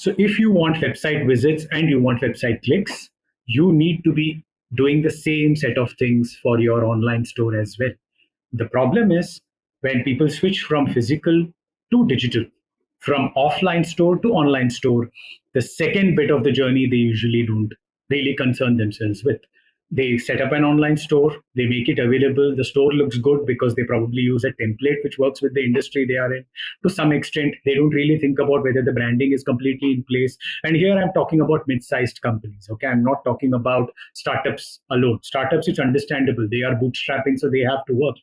So if you want website visits and you want website clicks, you need to be doing the same set of things for your online store as well. The problem is when people switch from physical to digital, from offline store to online store, the second bit of the journey they usually don't really concern themselves with. They set up an online store, they make it available. The store looks good because they probably use a template which works with the industry they are in. To some extent, they don't really think about whether the branding is completely in place. And here I'm talking about mid-sized companies. Okay, I'm not talking about startups alone. Startups, it's understandable. They are bootstrapping, so they have to work.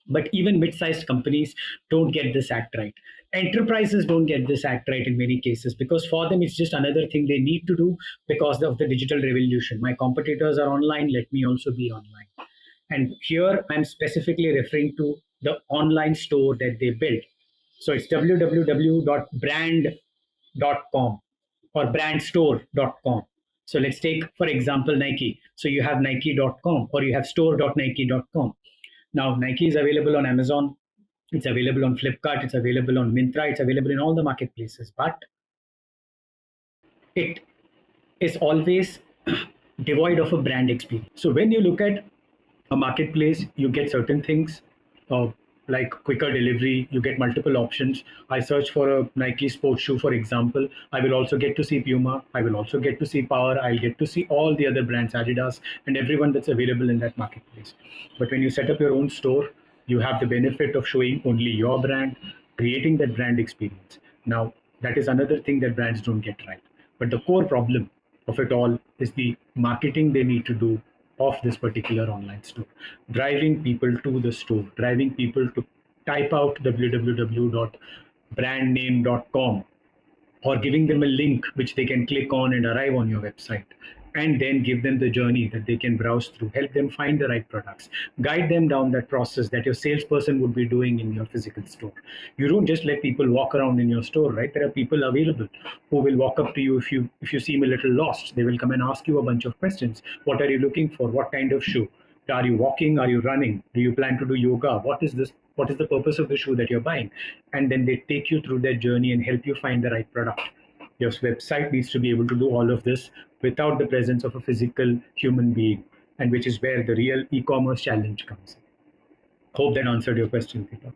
But even mid-sized companies don't get this act right. Enterprises don't get this act right in many cases because for them it's just another thing they need to do because of the digital revolution. My competitors are online, let me also be online. And here I'm specifically referring to the online store that they built. So it's www.brand.com or brandstore.com. So let's take, for example, Nike. So you have nike.com or you have store.nike.com. Now, Nike is available on Amazon, it's available on Flipkart, it's available on Myntra, it's available in all the marketplaces, but it is always devoid of a brand experience. So when you look at a marketplace, you get certain things uh, like quicker delivery, you get multiple options. I search for a Nike sports shoe, for example. I will also get to see Puma, I will also get to see Power, I'll get to see all the other brands, Adidas, and everyone that's available in that marketplace. But when you set up your own store, you have the benefit of showing only your brand, creating that brand experience. Now, that is another thing that brands don't get right. But the core problem of it all is the marketing they need to do of this particular online store, driving people to the store, driving people to type out www.brandname.com or giving them a link which they can click on and arrive on your website, and then give them the journey that they can browse through, help them find the right products, guide them down that process that your salesperson would be doing in your physical store. You don't just let people walk around in your store, right? There are people available who will walk up to you if you seem a little lost. They will come and ask you a bunch of questions. What are you looking for? What kind of shoe? Are you walking? Are you running? Do you plan to do yoga? What is this? What is the purpose of the shoe that you're buying? And then they take you through that journey and help you find the right product. Your website needs to be able to do all of this without the presence of a physical human being, and which is where the real e-commerce challenge comes in. Hope that answered your question, Peter.